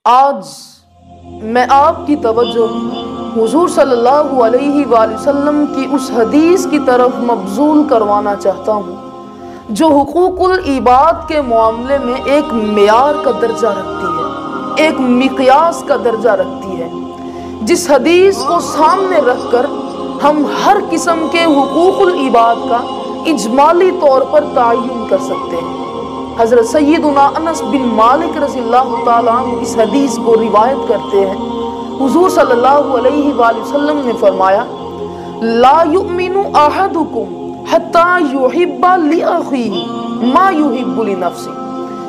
آج میں آپ کی توجہ حضور صلی اللہ علیہ وآلہ وسلم کی اس حدیث کی طرف مبذول کروانا چاہتا ہوں جو حقوق العباد کے معاملے میں ایک معیار کا درجہ رکھتی ہے، ایک مقیاس کا درجہ رکھتی ہے، جس حدیث کو سامنے رکھ کر ہم ہر قسم کے حقوق العباد کا اجمالی طور پر تعین کر سکتے ہیں۔ حضرت سیدنا انس بن مالک رضی اللہ تعالیٰ عنہ اس حدیث کو روایت کرتے ہیں۔ حضور صلی اللہ علیہ وآلہ وسلم نے فرمایا لا یؤمن احدکم حتی یحب لأخیہ ما یحب لنفسہ۔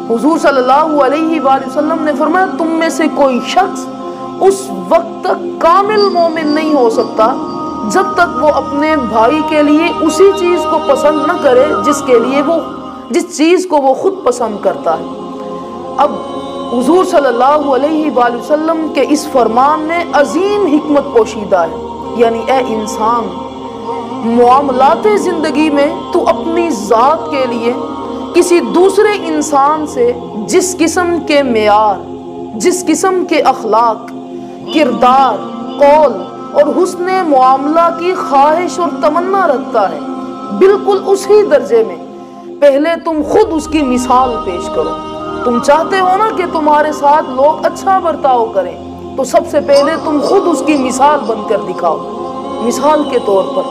حضور صلی اللہ علیہ وآلہ وسلم نے فرمایا تم میں سے کوئی شخص اس وقت تک کامل مومن نہیں ہو سکتا جب تک وہ اپنے بھائی کے لیے اسی چیز کو پسند نہ کرے جس چیز کو وہ خود پسند کرتا ہے۔ اب حضور صلی اللہ علیہ وآلہ وسلم کے اس فرمان میں عظیم حکمت پوشیدہ ہے، یعنی اے انسان، معاملات زندگی میں تو اپنی ذات کے لیے کسی دوسرے انسان سے جس قسم کے معیار، جس قسم کے اخلاق، کردار، قول اور حسن معاملہ کی خواہش اور تمنا رکھتا ہے، بالکل اسی درجے میں پہلے تم خود اس کی مثال پیش کرو۔ تم چاہتے ہو نا کہ تمہارے ساتھ لوگ اچھا برتاؤ کریں، تو سب سے پہلے تم خود اس کی مثال بن کر دکھاؤ۔ مثال کے طور پر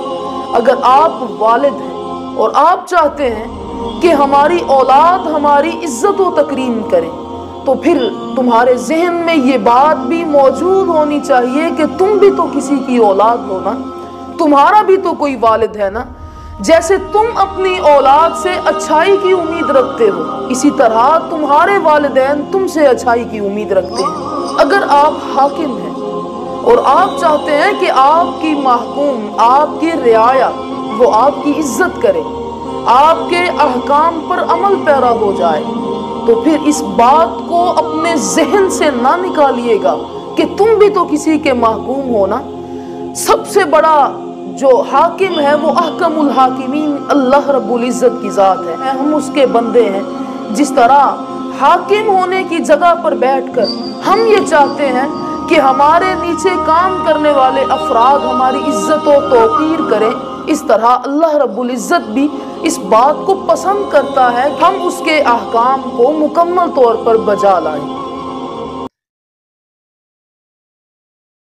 اگر آپ والد ہیں اور آپ چاہتے ہیں کہ ہماری اولاد ہماری عزت و تکریم کرے، تو پھر تمہارے ذہن میں یہ بات بھی موجود ہونی چاہیے کہ تم بھی تو کسی کی اولاد ہو نا، تمہارا بھی تو کوئی والد ہے نا۔ جیسے تم اپنی اولاد سے اچھائی کی امید رکھتے ہو، اسی طرح تمہارے والدین تم سے اچھائی کی امید رکھتے ہیں۔ اگر آپ حاکم ہیں اور آپ چاہتے ہیں کہ آپ کی محکوم، آپ کی رعایا وہ آپ کی عزت کرے، آپ کے احکام پر عمل پیرا ہو جائے، تو پھر اس بات کو اپنے ذہن سے نہ نکالیے گا کہ تم بھی تو کسی کے محکوم ہو نا۔ سب سے بڑا جو حاکم ہے وہ احکم الحاکمین اللہ رب العزت کی ذات ہے، ہم اس کے بندے ہیں۔ جس طرح حاکم ہونے کی جگہ پر بیٹھ کر ہم یہ چاہتے ہیں کہ ہمارے نیچے کام کرنے والے افراد ہماری عزت و توقیر کریں، اس طرح اللہ رب العزت بھی اس بات کو پسند کرتا ہے کہ ہم اس کے احکام کو مکمل طور پر بجا لائیں۔